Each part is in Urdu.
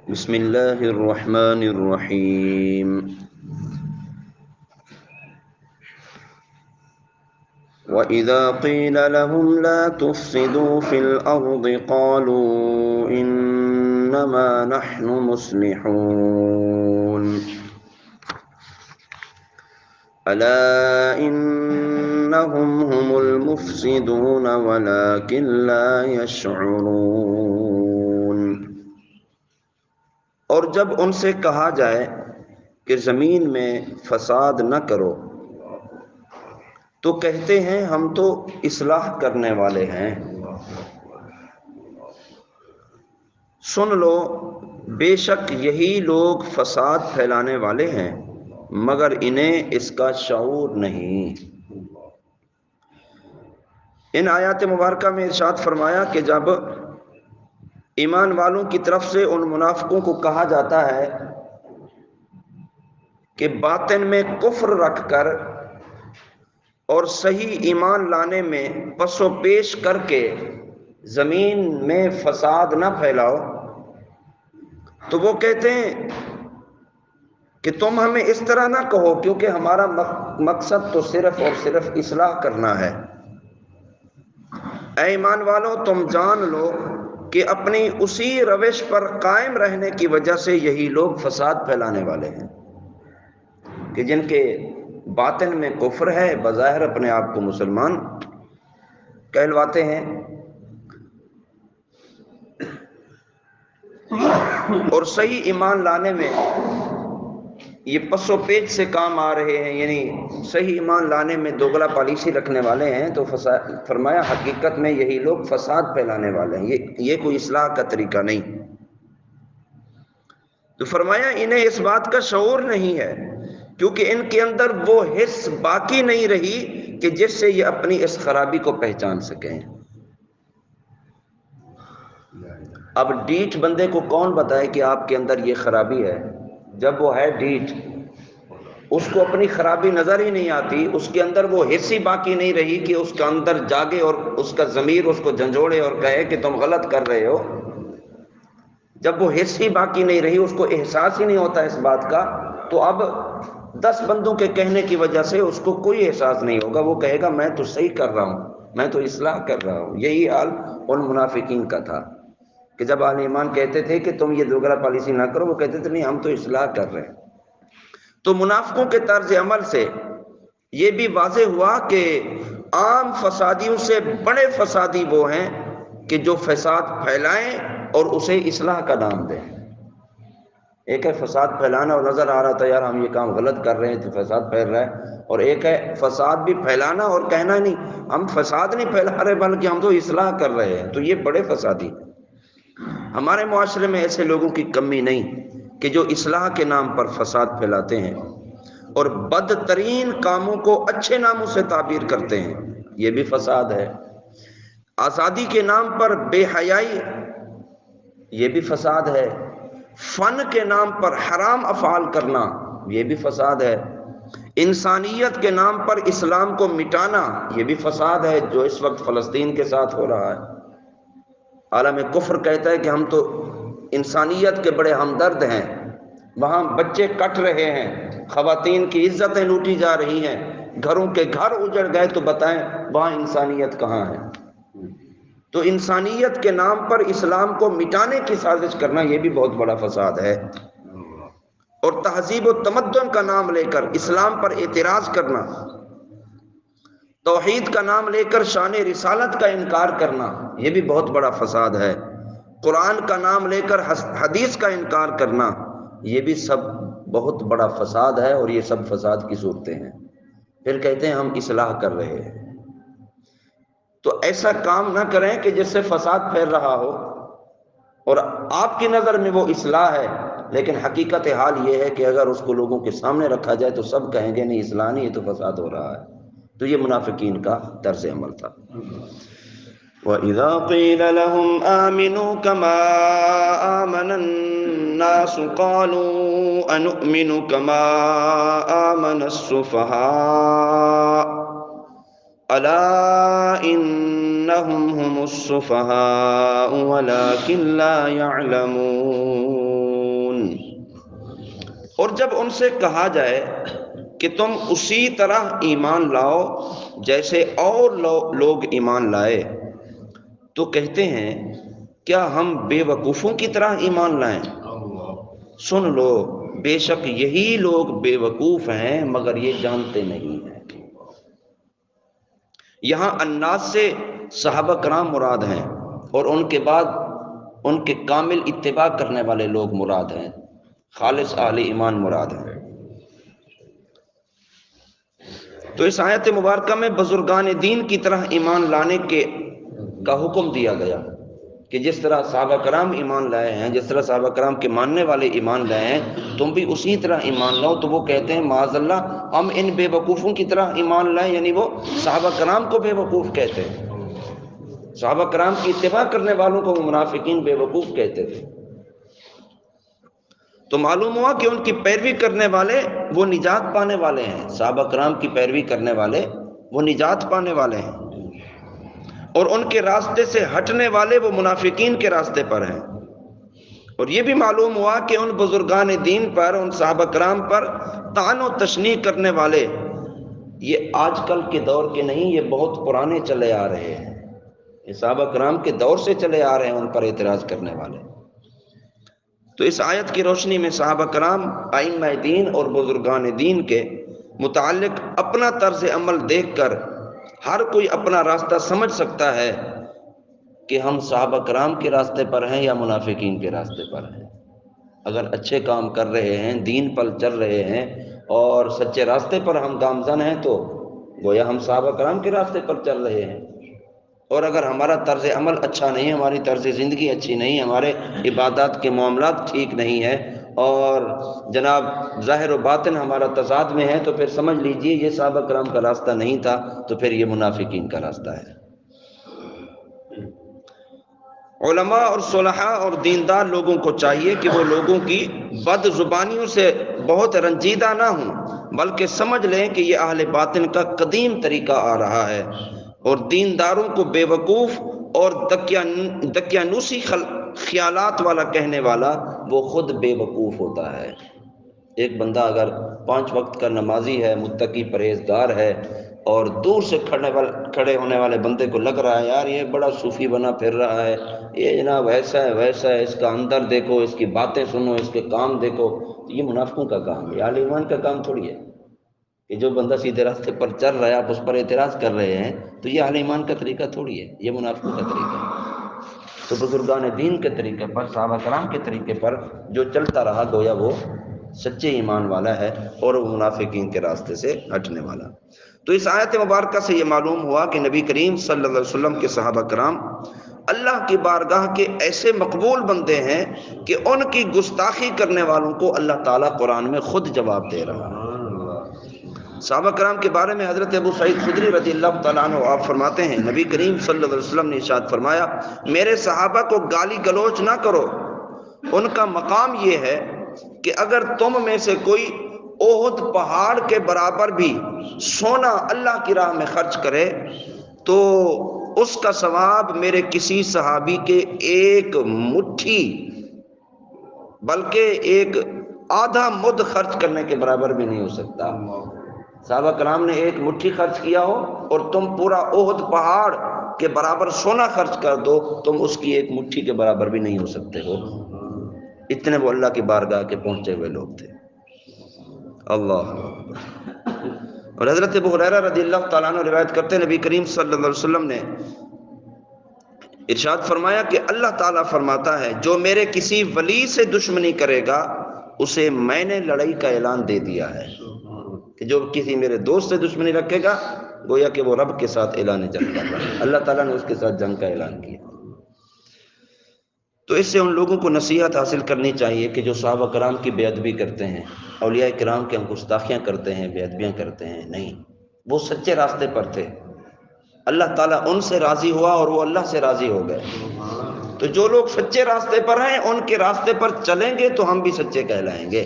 بسم اللہ الرحمن الرحیم وَإِذَا قِيلَ لَهُمْ لَا تُفْسِدُوا فِي الْأَرْضِ قَالُوا إِنَّمَا نَحْنُ مُصْلِحُونَ أَلَا إِنَّهُمْ هُمُ الْمُفْسِدُونَ وَلَكِنْ لَا يَشْعُرُونَ۔ اور جب ان سے کہا جائے کہ زمین میں فساد نہ کرو تو کہتے ہیں ہم تو اصلاح کرنے والے ہیں۔ سن لو بے شک یہی لوگ فساد پھیلانے والے ہیں مگر انہیں اس کا شعور نہیں۔ ان آیات مبارکہ میں ارشاد فرمایا کہ جب ایمان والوں کی طرف سے ان منافقوں کو کہا جاتا ہے کہ باطن میں کفر رکھ کر اور صحیح ایمان لانے میں پس و پیش کر کے زمین میں فساد نہ پھیلاؤ، تو وہ کہتے ہیں کہ تم ہمیں اس طرح نہ کہو کیونکہ ہمارا مقصد تو صرف اور صرف اصلاح کرنا ہے۔ اے ایمان والوں تم جان لو کہ اپنی اسی روش پر قائم رہنے کی وجہ سے یہی لوگ فساد پھیلانے والے ہیں کہ جن کے باطن میں کفر ہے، بظاہر اپنے آپ کو مسلمان کہلواتے ہیں اور صحیح ایمان لانے میں یہ پس و پیچ سے کام آ رہے ہیں، یعنی صحیح ایمان لانے میں دوگلا پالیسی رکھنے والے ہیں، تو فرمایا حقیقت میں یہی لوگ فساد پھیلانے والے ہیں، یہ کوئی اصلاح کا طریقہ نہیں۔ تو فرمایا انہیں اس بات کا شعور نہیں ہے کیونکہ ان کے اندر وہ حس باقی نہیں رہی کہ جس سے یہ اپنی اس خرابی کو پہچان سکیں۔ اب ڈیٹ بندے کو کون بتائے کہ آپ کے اندر یہ خرابی ہے؟ جب وہ ہے ڈیٹ، اس کو اپنی خرابی نظر ہی نہیں آتی، اس کے اندر وہ حس ہی باقی نہیں رہی کہ اس کا اندر جاگے اور اس کا ضمیر اس کو جھنجھوڑے اور کہے کہ تم غلط کر رہے ہو۔ جب وہ حس ہی باقی نہیں رہی، اس کو احساس ہی نہیں ہوتا اس بات کا، تو اب 10 بندوں کے کہنے کی وجہ سے اس کو کوئی احساس نہیں ہوگا، وہ کہے گا میں تو صحیح کر رہا ہوں، میں تو اصلاح کر رہا ہوں۔ یہی حال ان منافقین کا تھا کہ جب اہل ایمان کہتے تھے کہ تم یہ دوگلا پالیسی نہ کرو، وہ کہتے تھے نہیں ہم تو اصلاح کر رہے ہیں۔ تو منافقوں کے طرز عمل سے یہ بھی واضح ہوا کہ عام فسادیوں سے بڑے فسادی وہ ہیں کہ جو فساد پھیلائیں اور اسے اصلاح کا نام دیں۔ ایک ہے فساد پھیلانا اور نظر آ رہا تھا یار ہم یہ کام غلط کر رہے ہیں تو فساد پھیل رہا ہے، اور ایک ہے فساد بھی پھیلانا اور کہنا نہیں ہم فساد نہیں پھیلا رہے بلکہ ہم تو اصلاح کر رہے ہیں، تو یہ بڑے فسادی۔ ہمارے معاشرے میں ایسے لوگوں کی کمی نہیں کہ جو اصلاح کے نام پر فساد پھیلاتے ہیں اور بدترین کاموں کو اچھے ناموں سے تعبیر کرتے ہیں، یہ بھی فساد ہے۔ آزادی کے نام پر بے حیائی، یہ بھی فساد ہے۔ فن کے نام پر حرام افعال کرنا، یہ بھی فساد ہے۔ انسانیت کے نام پر اسلام کو مٹانا، یہ بھی فساد ہے جو اس وقت فلسطین کے ساتھ ہو رہا ہے۔ عالم کفر کہتا ہے کہ ہم تو انسانیت کے بڑے ہمدرد ہیں، وہاں بچے کٹ رہے ہیں، خواتین کی عزتیں لوٹی جا رہی ہیں، گھروں کے گھر اجڑ گئے، تو بتائیں وہاں انسانیت کہاں ہے؟ تو انسانیت کے نام پر اسلام کو مٹانے کی سازش کرنا یہ بھی بہت بڑا فساد ہے، اور تہذیب و تمدن کا نام لے کر اسلام پر اعتراض کرنا، توحید کا نام لے کر شان رسالت کا انکار کرنا، یہ بھی بہت بڑا فساد ہے۔ قرآن کا نام لے کر حدیث کا انکار کرنا، یہ بھی سب بہت بڑا فساد ہے، اور یہ سب فساد کی صورتیں ہیں۔ پھر کہتے ہیں ہم اصلاح کر رہے ہیں، تو ایسا کام نہ کریں کہ جس سے فساد پھیل رہا ہو اور آپ کی نظر میں وہ اصلاح ہے، لیکن حقیقت حال یہ ہے کہ اگر اس کو لوگوں کے سامنے رکھا جائے تو سب کہیں گے نہیں اصلاح نہیں، یہ تو فساد ہو رہا ہے۔ تو یہ منافقین کا طرز عمل تھا۔ وَإِذَا قِيلَ لَهُمْ آمِنُوا كَمَا آمَنَ النَّاسُ قَالُوا أَنُؤْمِنُ كَمَا آمَنَ السُّفَهَاءُ أَلَا إِنَّهُمْ هُمُ السُّفَهَاءُ وَلَكِنْ لَا يَعْلَمُونَ۔ اور جب ان سے کہا جائے کہ تم اسی طرح ایمان لاؤ جیسے اور لوگ ایمان لائے، تو کہتے ہیں کیا ہم بے وقوفوں کی طرح ایمان لائیں؟ سن لو، بے شک یہی لوگ بے وقوف ہیں مگر یہ جانتے نہیں ہیں۔ یہاں الناس سے صحابہ کرام مراد ہیں، اور ان کے بعد ان کے کامل اتباع کرنے والے لوگ مراد ہیں، خالص اہل ایمان مراد ہیں۔ تو اس آیت مبارکہ میں بزرگان دین کی طرح ایمان لانے کا حکم دیا گیا کہ جس طرح صحابہ کرام ایمان لائے ہیں، جس طرح صحابہ کرام کے ماننے والے ایمان لائے ہیں، تم بھی اسی طرح ایمان لاؤ۔ تو وہ کہتے ہیں معاذ اللہ ہم ان بے وقوفوں کی طرح ایمان لائیں، یعنی وہ صحابہ کرام کو بے وقوف کہتے ہیں، صحابہ کرام کی اتباع کرنے والوں کو وہ منافقین بے وقوف کہتے تھے۔ تو معلوم ہوا کہ ان کی پیروی کرنے والے وہ نجات پانے والے ہیں، صحابہ کرام کی پیروی کرنے والے وہ نجات پانے والے ہیں، اور ان کے راستے سے ہٹنے والے وہ منافقین کے راستے پر ہیں۔ اور یہ بھی معلوم ہوا کہ ان بزرگان دین پر، ان صحابہ کرام پر طعن و تشنیع کرنے والے یہ آج کل کے دور کے نہیں، یہ بہت پرانے چلے آ رہے ہیں، یہ صحابہ کرام کے دور سے چلے آ رہے ہیں ان پر اعتراض کرنے والے۔ تو اس آیت کی روشنی میں صحابہ کرام، ائمہ دین اور بزرگان دین کے متعلق اپنا طرز عمل دیکھ کر ہر کوئی اپنا راستہ سمجھ سکتا ہے کہ ہم صحابہ کرام کے راستے پر ہیں یا منافقین کے راستے پر ہیں۔ اگر اچھے کام کر رہے ہیں، دین پر چل رہے ہیں اور سچے راستے پر ہم گامزن ہیں تو گویا ہم صحابہ کرام کے راستے پر چل رہے ہیں، اور اگر ہمارا طرز عمل اچھا نہیں ہے، ہماری طرز زندگی اچھی نہیں ہے، ہمارے عبادات کے معاملات ٹھیک نہیں ہے، اور جناب ظاہر و باطن ہمارا تضاد میں ہے، تو پھر سمجھ لیجئے یہ صحابہ کرام کا راستہ نہیں تھا، تو پھر یہ منافقین کا راستہ ہے۔ علماء اور صلحاء اور دیندار لوگوں کو چاہیے کہ وہ لوگوں کی بد زبانیوں سے بہت رنجیدہ نہ ہوں، بلکہ سمجھ لیں کہ یہ اہل باطن کا قدیم طریقہ آ رہا ہے، اور دینداروں کو بے وقوف اور دقیانوسی خیالات والا کہنے والا وہ خود بے وقوف ہوتا ہے۔ ایک بندہ اگر 5 وقت کا نمازی ہے، متقی پرہیزگار ہے، اور دور سے کھڑے ہونے والے بندے کو لگ رہا ہے یار یہ بڑا صوفی بنا پھر رہا ہے، یہ جناب ایسا ہے ویسا ہے، اس کا اندر دیکھو، اس کی باتیں سنو، اس کے کام دیکھو، یہ منافقوں کا کام ہے، اہل ایمان کا کام تھوڑی ہے کہ جو بندہ سیدھے راستے پر چل رہا ہے آپ اس پر اعتراض کر رہے ہیں، تو یہ اہل ایمان کا طریقہ تھوڑی ہے، یہ منافقوں کا طریقہ ہے۔ تو بزرگان دین کے طریقے پر، صحابہ کرام کے طریقے پر جو چلتا رہا گویا وہ سچے ایمان والا ہے، اور وہ منافقین کے راستے سے ہٹنے والا۔ تو اس آیت مبارکہ سے یہ معلوم ہوا کہ نبی کریم صلی اللہ علیہ وسلم کے صحابہ کرام اللہ کی بارگاہ کے ایسے مقبول بندے ہیں کہ ان کی گستاخی کرنے والوں کو اللہ تعالیٰ قرآن میں خود جواب دے رہا ہے۔ صحابہ کرام کے بارے میں حضرت ابو سعید خدری رضی اللہ تعالیٰ عنہ آپ فرماتے ہیں نبی کریم صلی اللہ علیہ وسلم نے ارشاد فرمایا میرے صحابہ کو گالی گلوچ نہ کرو، ان کا مقام یہ ہے کہ اگر تم میں سے کوئی احد پہاڑ کے برابر بھی سونا اللہ کی راہ میں خرچ کرے تو اس کا ثواب میرے کسی صحابی کے ایک مٹھی بلکہ ایک آدھا مد خرچ کرنے کے برابر بھی نہیں ہو سکتا۔ صحابہ کرام نے ایک مٹھی خرچ کیا ہو اور تم پورا احد پہاڑ کے برابر سونا خرچ کر دو، تم اس کی ایک مٹھی کے برابر بھی نہیں ہو سکتے ہو، اتنے وہ اللہ کی بارگاہ کے پہنچے ہوئے لوگ تھے۔ اللہ اور حضرت ابو ہریرہ رضی اللہ تعالیٰ عنہ روایت کرتے ہیں نبی کریم صلی اللہ علیہ وسلم نے ارشاد فرمایا کہ اللہ تعالیٰ فرماتا ہے جو میرے کسی ولی سے دشمنی کرے گا اسے میں نے لڑائی کا اعلان دے دیا ہے، کہ جو کسی میرے دوست سے دشمنی رکھے گا گویا کہ وہ رب کے ساتھ اعلان جنگ کر رہا ہے، اللہ تعالیٰ نے اس کے ساتھ جنگ کا اعلان کیا۔ تو اس سے ان لوگوں کو نصیحت حاصل کرنی چاہیے کہ جو صحابہ کرام کی بے ادبی کرتے ہیں، اولیاء کرام کے گستاخیاں کرتے ہیں، بے ادبیاں کرتے ہیں، نہیں، وہ سچے راستے پر تھے، اللہ تعالیٰ ان سے راضی ہوا اور وہ اللہ سے راضی ہو گئے۔ تو جو لوگ سچے راستے پر ہیں ان کے راستے پر چلیں گے تو ہم بھی سچے کہلائیں گے،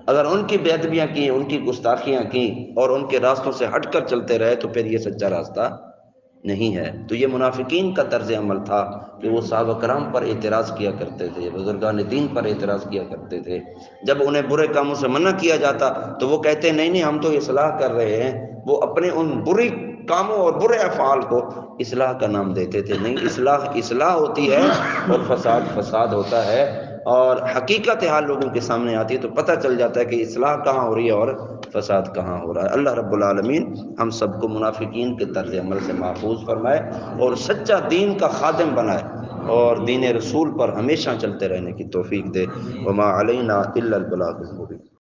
اگر ان کی بے ادبیاں کی، ان کی گستاخیاں کی اور ان کے راستوں سے ہٹ کر چلتے رہے تو پھر یہ سچا راستہ نہیں ہے۔ تو یہ منافقین کا طرز عمل تھا کہ وہ صحابہ کرام پر اعتراض کیا کرتے تھے، بزرگان دین پر اعتراض کیا کرتے تھے۔ جب انہیں برے کاموں سے منع کیا جاتا تو وہ کہتے نہیں نہیں ہم تو اصلاح کر رہے ہیں۔ وہ اپنے ان بری کاموں اور برے افعال کو اصلاح کا نام دیتے تھے۔ نہیں، اصلاح اصلاح ہوتی ہے اور فساد فساد ہوتا ہے، اور حقیقت حال لوگوں کے سامنے آتی ہے تو پتہ چل جاتا ہے کہ اصلاح کہاں ہو رہی ہے اور فساد کہاں ہو رہا ہے۔ اللہ رب العالمین ہم سب کو منافقین کے طرز عمل سے محفوظ فرمائے اور سچا دین کا خادم بنائے اور دین رسول پر ہمیشہ چلتے رہنے کی توفیق دے۔ وما علینا الا البلاغ المبین۔